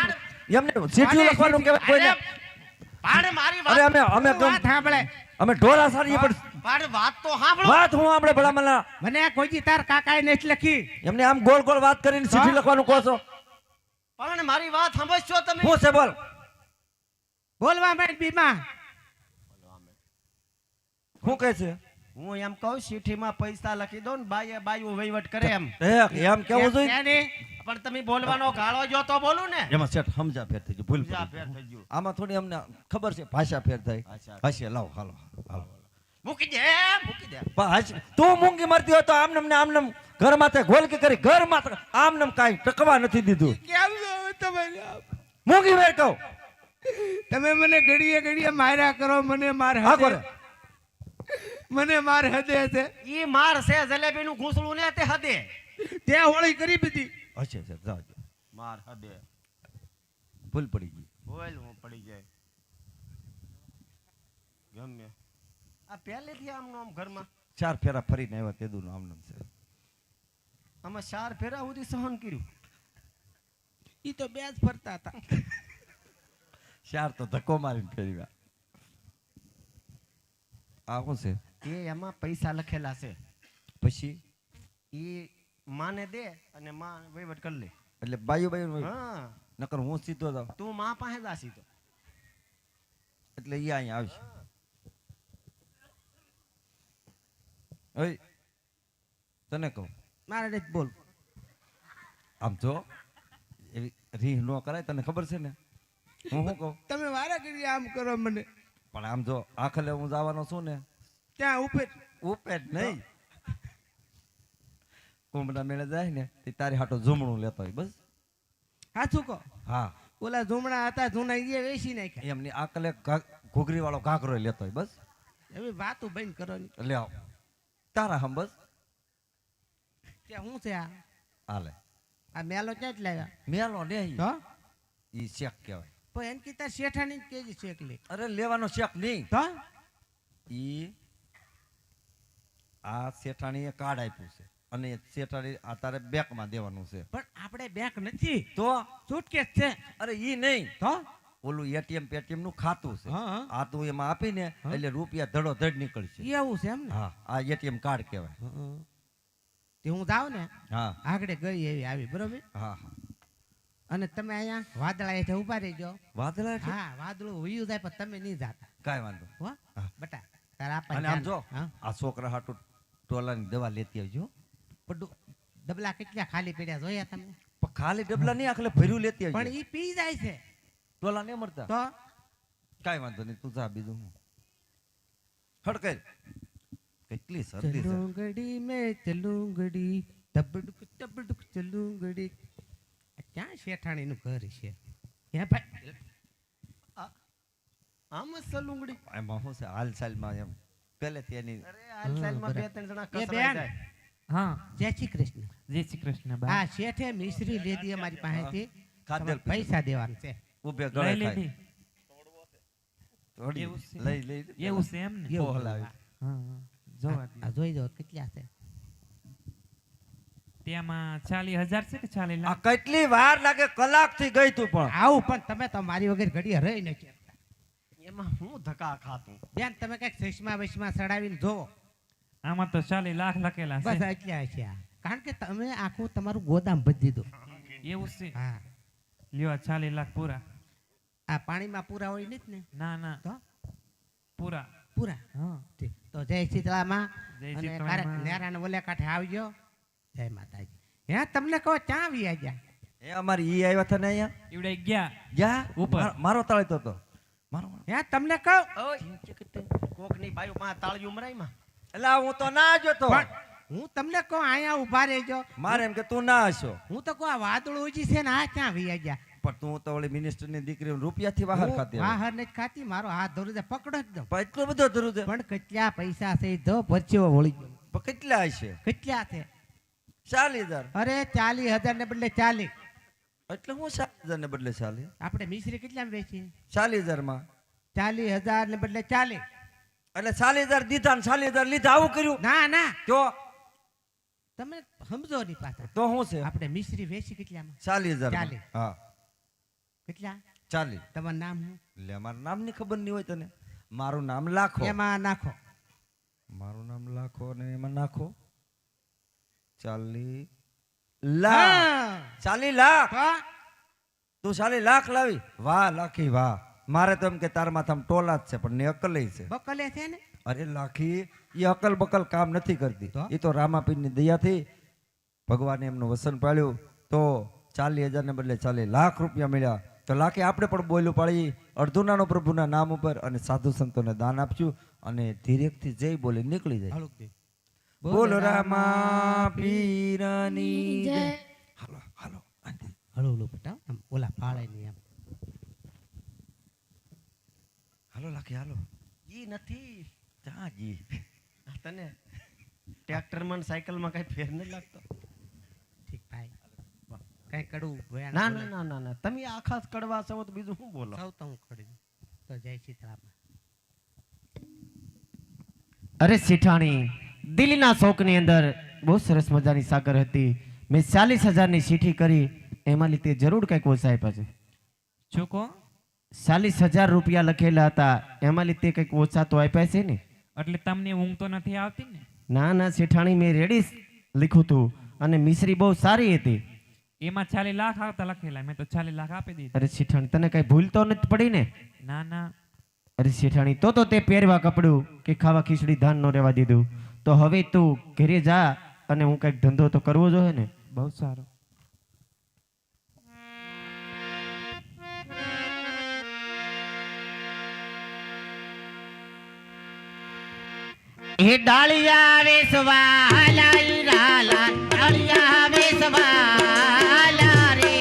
એમને ચીઠીઓ લખવાનું કહેવાય કોઈને. પાડે મારી અરે વાત. અમે વાત સાંભળે. અમે ઢોરા સારી પણ પાડે વાત તો સાંભળો. વાત હું આપણે ભલામણા મને કોઈ દી તાર કાકાએ નથી લખી. એમને આમ ગોળ ગોળ વાત કરીને ચીઠી લખવાનું કહો છો. પણ મારી વાત સાંભળશો તમે? શું છે બોલ. બોલવા માંડ બીમા. શું કહે છે? હું એમ કહું ચીઠીમાં પૈસા લખી દો ને બાયું વહીવટ કરે એમ. એમ કેવું જોઈએ. ત્યાંની પણ તમે બોલવાનો ગાળો જો તો બોલું ને. એમાં સેટ સમજા ફેર થઈ ગયું. ભૂલ જા પડી. ફેર થઈ ગયું. આમાં થોડી અમને ખબર છે ભાષા ફેર થાય. અચ્છા. હશે લાવો હાલો હાલો. મૂકી દે મૂકી દે. પણ હશે તું મૂંગી મરતી હોય તો આમનમ ને આમનમ ઘર માથે ગોલકી કરી ઘર માથે આમનમ કાંઈ ટકવા નથી દીધું. કેમ તમે મૂંગી મેર કહું. તમે મને ઘડીએ ઘડીએ માર્યા કરો, મને માર હા હદે કરે મને માર હદે છે. ઈ માર છે જલેબી નું ઘૂંસળું ને તે હદે ત્યાં હોળી કરી દીધી. હશે હશે જાઓ જાઓ. માર હદે ભૂલ પડી ગઈ. બોલ હું પડી જાય ગમે આ પહેલેથી આમનો આમ ઘરમાં 4 ફેરા ફરીને આવ્યા તેદું આમ નામ છે. આમાં 4 ફેરા સુધી સહન કર્યું. ઈ તો બે જ ફરતા હતા. 4 તો ધક્કો મારીને ફેરવ્યા. આ શું છે એ એમાં પૈસા લખેલા છે. પછી ઈ માને દે અને માં વહીવટ કરી લે. એટલે બાયું હા નકર હું સીધો જાઉં તું માં પાસે જાસી તો એટલે ઈ અહીંયા આવશે. ઓય તને કહું મારે નથી બોલ. આમ જો એવી રીહ ન કરાય, તને ખબર છે ને હું શું કહું. તમે વારા ઘડીએ આમ કરો મને. પણ આમ જો આખલે હું જવાનો છું ને ત્યાં ઉપર ઉપેટ નહીં, કુંભના મેળે જાય ને તે તારી હાટો ઝૂમણું લેતો હોય બસ. હાચું કહો. હા ઓલા ઝુમડા હતા જૂના એ વેચી નાખ્યા. એમની આકલે ઘૂઘરી વાળો ઘાઘરો લેતો હોય બસ. એવી વાતો બંધ કરવાની. લે આવ તારા હમ બસ ત્યાં શું છે આ? હાલે આ મેલો ક્યાં જ લાવ્યા? મેલો લે તો ઈ શેક કહેવાય. પણ એમ કીધા શેઠાની જ કેજી શેક લે. અરે લેવાનો શેક નહીં, તો ઈ આ શેઠાણીએ કાર્ડ આપ્યું છે અને એ શેઠાણી આ તારે બેંકમાં દેવાનું છે. પણ આપણે બેંક નથી, તો સુટકેસ છે. અરે ઈ નહીં, તો ઓલું એટીએમ પેટીએમ નું ખાતું છે. હા, હા. આ તું એમાં આપીને એટલે રૂપિયા ધડો ધડ નીકળશે. એવું છે એમ ને? હા આ એટીએમ કાર્ડ કહેવાય. તે હું જાઉં ને હા આગળ ગઈ એવી આવી બરોબર. હા હા અને તમે અહીંયા વાદળા હેઠે ઉભા રહેજો. વાદળા છે? હા વાદળું વયું જાય પણ તમે નહીં જાતા. કાંઈ વાંધો. હો હા. બટા તારા આપા અને આમ જો હા આ છોકરા હાટુ ટોલાની દવા લેતી આવજો. પણ ડબલા કેટલા ખાલી પડ્યા જોયા તમે? પણ ખાલી ડબલા નહીં આખલે ભર્યું લેતી પણ આવજો. ઈ પી જાય છે. ટોલા નહીં મળતા. તો કાંઈ વાંધો નહીં, તું જા બીજું હું હડકે કેટલી શરદી છે. ચલુંગડી મેં ચલુંગડી તબડુક તબડુક ચલુંગડી. આ ક્યાં શેઠાણી નું ઘર છે? હે ભાઈ આમ જ સલુંગડી. એમાં શું છે હાલ સાલમાં એમ પહેલેથી એની અરે હાલચાલમાં બે ત્રણ જણા એ કસરાઈ બેન જાય. હા જય શ્રી કૃષ્ણ. જય શ્રી કૃષ્ણ બા. હા શેઠે મિશ્રી લીધી અમારી પાસેથી. ખાધેલ તમારે પૈસા દેવાના છે. ઉભે લઈ ગળે લીધી. થોડી એવું છે? લઈ લઈ એવું છે એમ ને? એવું બોલાવી. હા જોવા દે. આ જોઈ જાઓ કેટલા છે. તેમાં 40,000 છે કે 40 આ લાખ? કેટલી વાર લાગે, કલાક થી ગઈ તું પણ. આવું પણ તમે તો મારી વગર ઘડીએ રહી નથી. એમાં હું ધક્કા ખાતું. બેન તમે કઈક ચશ્મા બસમાં ચડાવીને જોવો. આમાં તો 40 લાખ લખેલા બસ છે. એટલા છે આ. કારણ કે તમે આખું તમારું ગોદામ ભરી દીધું. એવું છે? હા લ્યો 40 લાખ પૂરા. આ પાણીમાં પૂરા હોય નહીં જ ને? ના ના તો પૂરા. પૂરા. હા ઠીક. તો જય શીતળામાં. જય અને શીતળામાં. કારક નેરાને ઓલે કાંઠે આવજો. જય માતાજી. હે તમને કહો ક્યાં આવી ગયા? એ અમારી ઈ આવ્યા હતા ને અહીંયા ઈવડે ગયા જા ઉપર. મારો તાળીતો તો મારો. હે તમને કહું કોકની બાયું પાસે તાળિયું મરાયમાં. એટલે હું તો ના જોતો, પણ હું તમને કહું અહીંયા ઊભા રહેજો. મારે એમ કે તું ના હશો. હું તો કહું આ વાદળું ઉજી છે ને આ ક્યાં વી ગયા? પણ તું તો ઓલી મિનિસ્ટર ની દીકરી રૂપિયાથી બહાર ખાતી હવે. વાહર નથી ખાતી. મારો હાથ ધરું છે પકડો એકદમ. પણ એટલો બધો ધરું છે. પણ કેટલા પૈસા છે જો પરચેવો વળી ગયો. પણ કેટલા હશે? કેટલા છે? 40,000. અરે 40,000 ને બદલે 40. એટલે હું 40,000 ને બદલે 40. આપણે મિશ્રી કેટલામાં વેચીએ? 40,000 માં. 40,000 ને બદલે 40. એટલે 40,000 દીધા ને 40,000 લીધા, આવું કર્યું? ના ના તો તમે સમજો નહીં પાછા. તો શું છે? આપણે મિશ્રી વેચી કેટલામાં? 40,000 માં. 40. હા કેટલા? 40. તમારું નામ શું? એટલે મારું નામ ની ખબર નહીં હોય તને? મારું નામ લાખો. એમાં નાખો. મારું નામ લાખો ને એમાં નાખો 40 લાખ. હા. 40 લાખ. તો તું 40 લાખ લાવી? વાહ લાખી વાહ. મારે તો એમ કે તાર માથામાં ટોલા જ છે પણ ને અકલ છે. બકલે છે ને? અરે લાખી એ અકલ બકલ કામ નથી કરતી. તો? એ તો રામાપીરની દયાથી ભગવાને એમનું વસન પાળ્યું તો 40,000 ને બદલે 40 લાખ રૂપિયા મળ્યા. તો લાખી આપણે પણ બોલ્યું પાડી અડધું નાનો પ્રભુના નામ ઉપર અને સાધુ સંતોને દાન આપશું અને ધીરેકથી જય બોલી નીકળી જાય. હળુક દે. બોલ રામા પીરની જય. હાલો હાલો આંટી. હળું હળું બટા આમ ઓલા પાળે નહીં આમ. હાલો લાખી હાલો ઈ નથી જા જી આ તને ટ્રેક્ટરમાં ને સાયકલમાં કઈ ફેર નથી લાગતો. ઠીક ભાઈ કઈ કડવું ભયા ના ના ના ના ના તમે આખા જ કડવા છો તો બીજું શું બોલો. સૌ તો હું ખડી દઉં. તો જય સીતારામ. અરે શેઠાણી, દિલ્હીના શોકની અંદર બહુ સરસ મજાની સાકર હતી. મેં 40,000ની ચીઠી કરી, એમાં લીધે જરૂર કંઈક ઓછા આપ્યા છે. શું કહો? 40,000 રૂપિયા લખેલા હતા, એમાં લીધે કંઈક ઓછા તો આપ્યા છે ને. એટલે તમને ઊંઘ તો નથી આવતી ને? ના ના શેઠાણી, મેં રેડી લીખ્યું હતું અને મિશ્રી બહુ સારી હતી. એમાં 40 લાખ આવતા લખેલા, મેં તો 40 લાખ આપી દીધા. અરે શેઠાણી, તને કઈ ભૂલ તો નથી પડી ને? ના ના. અરે શેઠાણી, તો તે પહેરવા કપડું કે ખાવા ખીચડી ધાન નો રહેવા દીધું. તો હવે તું ઘરે જા અને હું કઈક ધંધો તો કરવો જોઈએ ને. બહુ સારું. એ ડાળિયા વેસવા લાઈ રાલા ડાળિયા વેસવા લા રે.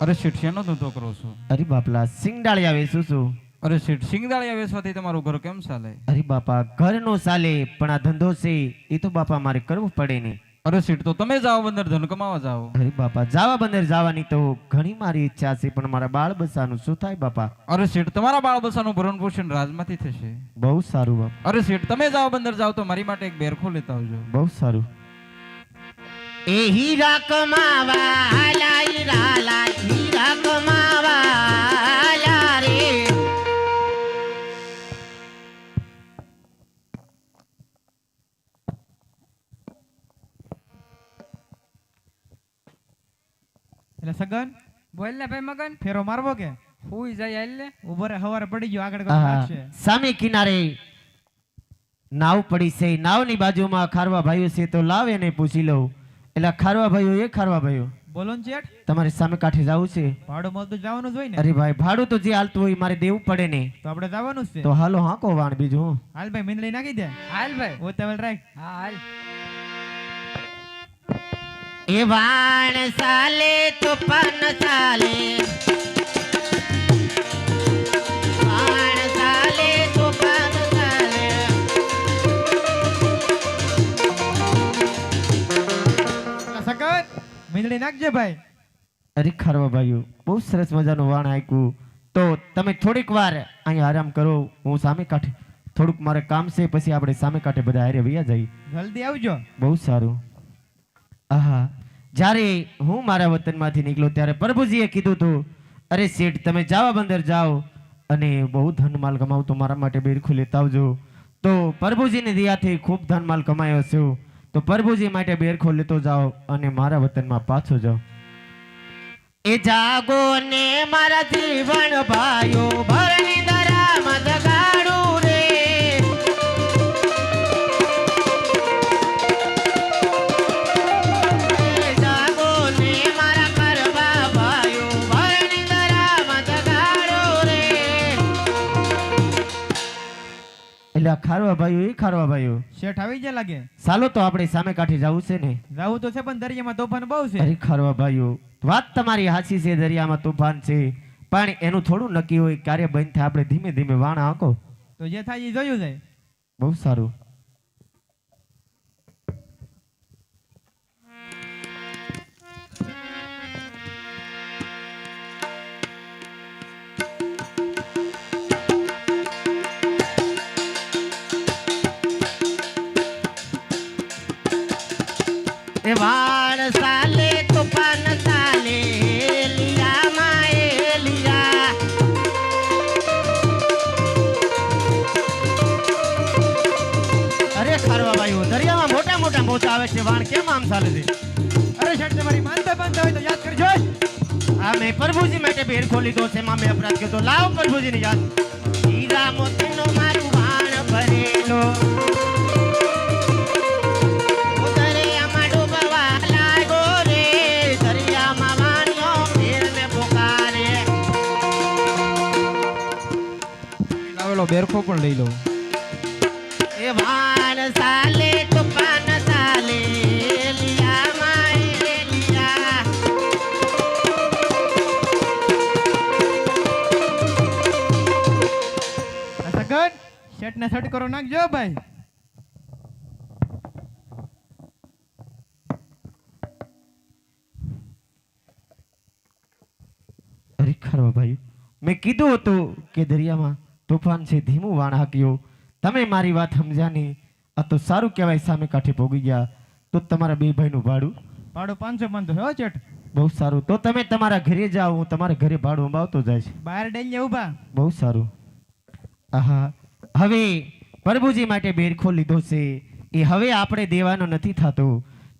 અરે શેઠ, શેનો ધંધો કરો છો? અરે બાપલા, સિંગડાળિયા વેચું છું. અરે શેઠ, સિંગદાળિયા વેચવાથી તમારું ઘર કેમ ચાલે? અરે બાપા, ઘર નો ચાલે પણ આ ધંધો છે એ તો બાપા મારે કરવું પડે ને. અરે શેઠ, તો તમે જાઓ બંદર ધન કમાવા જાઓ. અરે બાપા, જાવા બંદર જવાની તો ઘણી મારી ઈચ્છા છે, પણ મારા બાળ બચ્ચાનું શું થાય બાપા? અરે શેઠ, તમારા બાળ બચ્ચાનું ભરણ પોષણ રાજમાંથી થશે. બહુ સારું બાપા, અરે શેઠ, તમે જાઓ બંદર જાઓ તો મારી માટે એક બેરખો લેતા આવજો. બહુ સારું. એ હીરા કમાવા લાઈ રાલા હીરા કમાવા લા રે. એટલે સગન બોલ ને ભાઈ મગન, ફેરો મારવો કે હુઈ જાય હાલ ને. ઉભો રે, હવારે પડી ગયો આગળ આહા, લાગશે. સામે કિનારે નાવ પડી છે, નાવની બાજુમાં ખારવા ભાઈઓ છે, તો લાવ એને પૂછી લઉં. એટલે ખારવા ભાઈઓ, એ ખારવા ભાઈઓ, બોલો ને ચેટ, તમારે સામે કાંઠે જવું છે? ભાડું મળતું જવાનું જ હોય ને. અરે ભાઈ, ભાડું તો જે હાલતું હોય મારે દેવું પડે ને. તો આપણે જવાનું જ છે. તો હાલો હાંકો વાણ, બીજું હું. હાલ ભાઈ, મીંદડી નાખી દે. હાલ ભાઈ. ઉતાવળ રાખ. હા હાલ. એ વાણ સાલે તુફાન સાલે વાણ સાલે તુફાન સાલે. એટલે સગન મીંદડી નાખજે ભાઈ. અરે ખારવા ભાઈઓ, બહુ સરસ મજાનું વાણ આપ્યું. તો તમે થોડીક વાર અહીંયા આરામ કરો, હું સામે કાંઠે થોડુંક મારે કામ છે, પછી આપણે સામે કાંઠે બધા હારે વયા જઈએ. જલ્દી આવજો. બહુ સારું. આહા, જ્યારે હું મારા વતનમાંથી નીકળ્યો ત્યારે પ્રભુજીએ કીધું હતું, અરે શેઠ, તમે જાવા બંદર જાઓ અને બહુ ધનમાલ કમાવ તો મારા માટે બેરખું લેતા આવજો. તો પ્રભુજીની દયાથી ખૂબ ધનમાલ કમાયો છે, તો પ્રભુજી માટે બેરખો લેતો જાઓ અને મારા વતનમાં પાછો જાઓ. એ જાગો ને મારા જીવન ભાઈઓ ભરણી દરામાં જગાડું રે. એ જાગો ને મારા કરવા ભાઈઓ ભરણી દરામાં જગાડું રે. એટલે આ ખારવા ભાઈઓ, એ ખારવા ભાઈઓ, શેઠ આવી જાય લાગે. ચાલો તો આપણે સામે કાંઠે જવું છે ને. જાવું તો છે, પણ દરિયામાં તોફાન બહુ છે. અરે ખારવા ભાઈઓ, વાત તમારી હાચી છે, દરિયામાં તોફાન છે, પણ એનું થોડું નક્કી હોય ક્યારે બંધ થાય. આપણે ધીમે ધીમે વાણા આંકો. તો જે થાય એ જોયું જાય. બહુ સારું. એ વાણ સાલે તુફાન સાલે લિયા માએ લિયા. અરે ખારવા ભાઈઓ, દરિયામાં મોટા મોટા મોજા આવે છે, વાણ કેમ આમ ચાલે છે? અરે શેઠ, તમારી માનતા બાંધતા હોય તો યાદ કરજો. આ મેં પ્રભુજી માટે બેર ખોલી દો છે, મેં અપરાધ કર્યો તો લાવ પ્રભુજીની યાદ. હીરા મોતીનો મારું વાણ ભરેલો દરિયામાં ડૂબવા લાગ્યો રે. દરિયામાં વાણિયો ફેરને પુકારે. લાવેલો બેરખો પણ લઈ લો. એ વાણ સાલે તુફાન સાલે લિયા માએ લિયા. શેઠને છટકરો નાખજો ભાઈ. અરે ખરવા ભાઈ, મેં કીધું હતું કે દરિયામાં તોફાન છે, ધીમું વાણ હાક્યો. તમે મારી વાત સમજ્યા નહીં. આ તો સારું કહેવાય, સામે કાંઠે પોગી ગયા. તો તમારા બે ભાઈનું ભાડું ભાડું 500 હો શેઠ. બહુ સારું. તો તમે તમારા ઘરે જાઓ, હું તમારા ઘરે ભાડું અંબાવતો જાય છે. બહાર ડેલી ઊભા. બહુ સારું. આહા, હવે પ્રભુજી માટે બેરખો લીધો છે, એ હવે આપણે દેવાનો નથી થતો.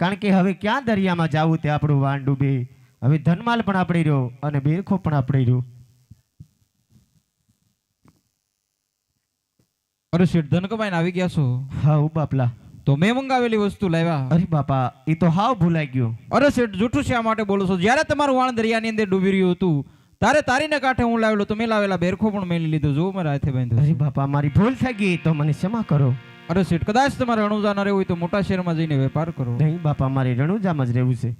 કારણ કે હવે ક્યાં દરિયામાં જાવું તે આપણું વાણ ડૂબે. હવે ધનમાલ પણ આપણે રહ્યો અને બેરખો પણ આપણે રહ્યો. અરે શેઠ ધનકભાઈ આવી ગયા છો? હા ઓ બાપલા, તો મેં મંગાવેલી વસ્તુ લાવ્યા. અરે બાપા, એ તો હાવ ભૂલાઈ ગયો. અરે શેઠ જૂઠું શા માટે બોલો છો? જ્યારે તમારું વાણ દરિયાની અંદર ડૂબી રહ્યું હતું તારે તારીને કાંઠે હું લાવેલો, તો મેં લાવેલા બેરખો પણ મેલી લીધો. જો મારા હાથે બાંધ્યો. અરે બાપા, મારી ભૂલ થઈ ગઈ, તો મને ક્ષમા કરો. અરે શેઠ કદાચ તમારે રણુજા ન રહેવું હોય તો મોટા શહેરમાં જઈને વેપાર કરો. નહીં બાપા, મારે રણુજામાં જ રહેવું છે.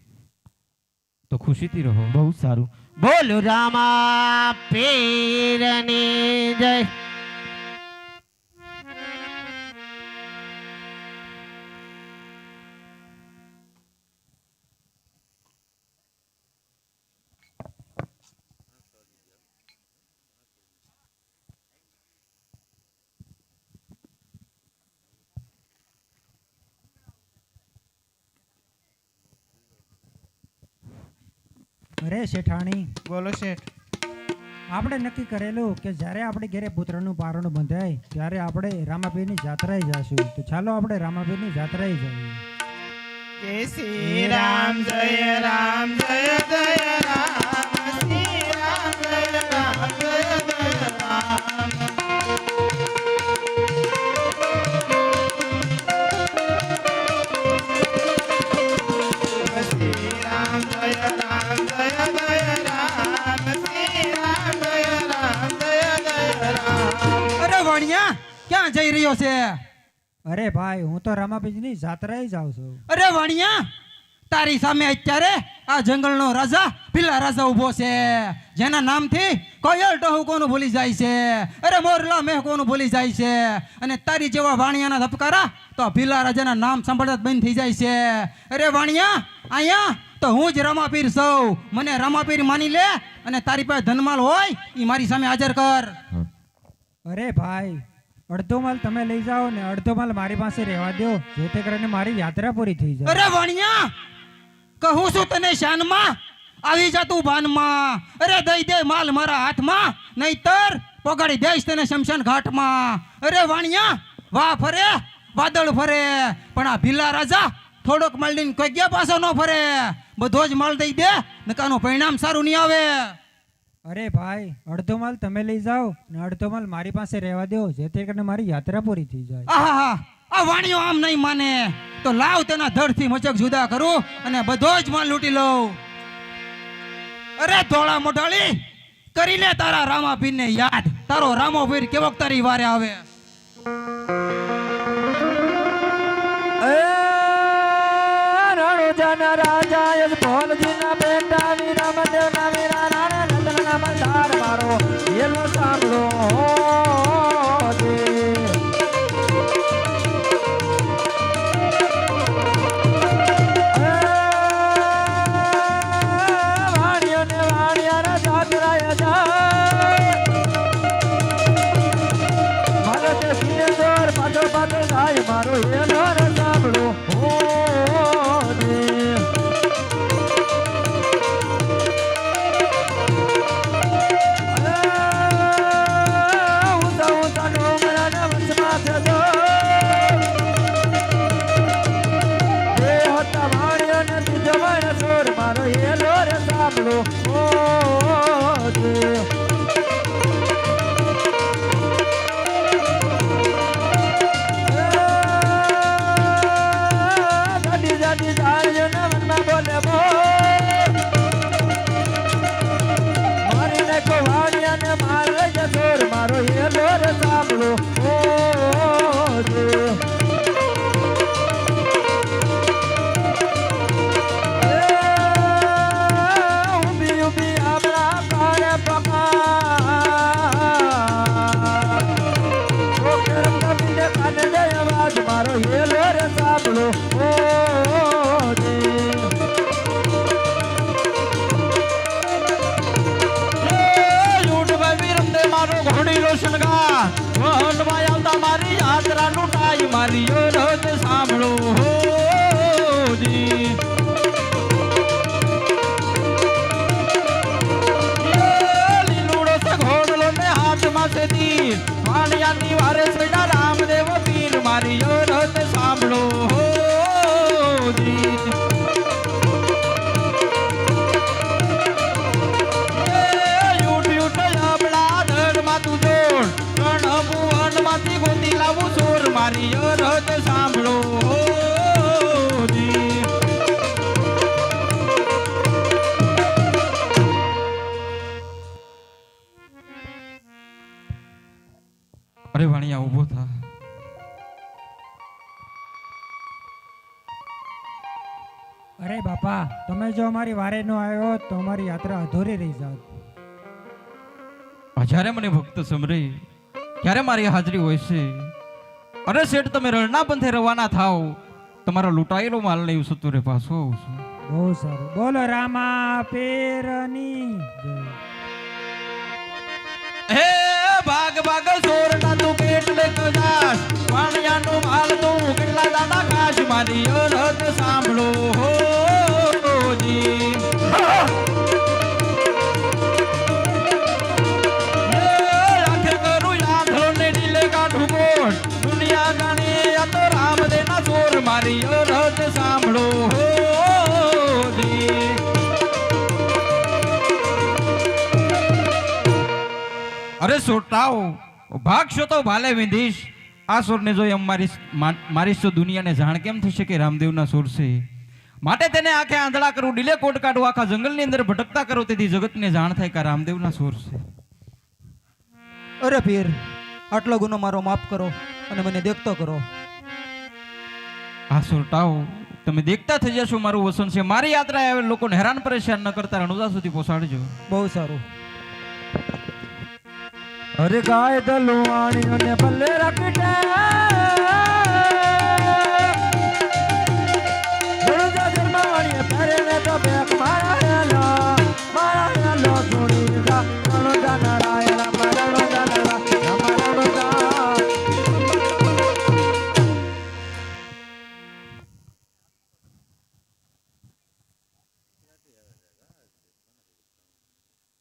તો ખુશીથી રહો. બહુ સારું. બોલો રામા પીરની જય. અરે શેઠાણી, બોલો શેઠ. આપણે નક્કી કરેલું કે જ્યારે આપણે ઘરે પુત્રનું પારણું બંધાય ત્યારે આપણે રામાપીરની જાત્રાએ જાશું. તો ચાલો આપણે રામાપીરની જાત્રાએ જઈએ. જય શ્રી રામ, જય રામ, જય જય રામ, શ્રી રામ, જય રામ, જય જય રામ. શ્રી રામ, જય રામ, જય જય રામ, શ્રી રામ, જય રામ, જય જય રામ. અરે વાણિયા ક્યાં જઈ રહ્યો છે? અરે ભાઈ, હું તો રામાપીરની જાત્રાએ જાઉં છું. અરે વાણિયા, તારી સામે અત્યારે આ જંગલનો રાજા ભીલા રાજા ઊભો છે, જેના નામથી કોયલ ટહુ કોનું ભૂલી જાય છે, અરે મોરલા મેહ કોનું ભૂલી જાય છે. અને તારી જેવા વાણિયાના ધબકારા તો ભીલા રાજાના નામ સાંભળતા જ બંધ થઈ જાય છે. અરે વાણિયા, અહીંયા તો હું જ રામાપીર સૌ. મને રામાપીર માની લે અને તારી પાસે ધનમાલ હોય એ મારી સામે હાજર કર. અરે ભાઈ, અડધો માલ તમે લઈ જાઓ ને અડધો માલ મારી પાસે રહેવા દો, જેથી કરીને મારી યાત્રા પૂરી થઈ જાય. અરે વાણિયા, કહું છું તને શાનમાં, આવી જા તું બાનમાં. અરે દઈ દે માલ મારા હાથમાં, નહીતર પગાડી દઈશ તને શમશાન ઘાટમાં. અરે વાણિયા, વાહ ફરે વાદળ ફરે, પણ આ ભીલા રાજા થોડોક માલ લઈને કોઈ ગયા પાછો ન ફરે. બધો જ માલ દઈ દે, નકાનું પરિણામ સારું નહીં આવે. અરે ભાઈ, અડધો માલ તમે લઈ જાઓ ને અડધો માલ મારી પાસે રહેવા દો, જેથી કરીને મારી યાત્રા પૂરી થઈ જાય. આહા, આ વાણિયો આમ નહીં માને તો લાવ તેના ધડથી મચક જુદા કરું અને બધો જ માલ લૂંટી લઉં. અરે ધોળા મોઢાળી, કરી લે તારા રામાપીરને યાદ. તારો રામોપીર કેવોક તારી વારે આવે. રણુજાના રાજા યજ ભોલજીના બેટા વીરામદેવના વીરા રાણા રતનના મંદાર મારો એલો સાંભળો દે. વાણિયોને વાણિયાના જાત્રાએ જાય, મારે તે સિનેજોર પાછો પાછો જાય મારો એલો રે સાંભળો દે. મારો એલો રે સાંભળો ગાડી જાડી જાળ્યો ને મનમાં બોલે મારી નાખો વાણિયા ને મારે જસોર મારો એલો રે સાંભળો મારી રજ સાંભળો હોજી. લીલુડો છે ઘોડલો ને હાથમાં છે તીર, વાણિયાની વારે છેડા રામદેવ પીર, મારી રજ સાંભળો હોજી. ગોતી લાવું સોર મારી રજ સાંભળો જી. અરે વાણિયા ઊભો થા. અરે બાપા, તમે જો અમારી વારે નો આવ્યો હોત તો અમારી યાત્રા અધૂરી રહી જાત. જ્યારે મને ભક્ત સમરે ત્યારે મારી હાજરી હોય છે. અરે શેઠ, તમે રણના પંથે રવાના થાવ, તમારો લૂંટાયેલો માલ નહીં સતુરે પાછો આવું છું. બહુ સારું. બોલો રામા પીરની જય. હે ભાગ ભાગ સોરના તું કેટલે કજાસ, વાણિયાનો માલ તું કેટલા દાડા ખાસ, મારી રજ સાંભળો હોજી. આખે કરું યાદો ને ડીલે કાઢું કોટ, દુનિયા જાણે આ તો રામદેવના સોર, મારી રજ સાંભળો હોજી. અરે સોટાઓ ભાગશો તો ભાલે વિંધીશ, આ સોરને જોઈ મારી તો દુનિયાને જાણ કેમ થશે કે રામદેવના સોર છે. માટે તેને આંખે આંધળા કરું, ડીલે કોટ કાઢું, આખા જંગલની અંદર ભટકતા કરો, તેથી જગતને જાણ થાય કે રામદેવના સોર છે. અરે પીર, આટલો ગુનો મારો માફ કરો અને મને દેખતો કરો. આ સોરટાઓ તમે દેખતા થઈ જશો, મારું વસન છે. મારી યાત્રા આવે લોકોને હેરાન પરેશાન ન કરતા રણુજા સુધી પહોંચાડજો. બહુ સારું. અરે ગાય દલવાણી અને ભલે રકટા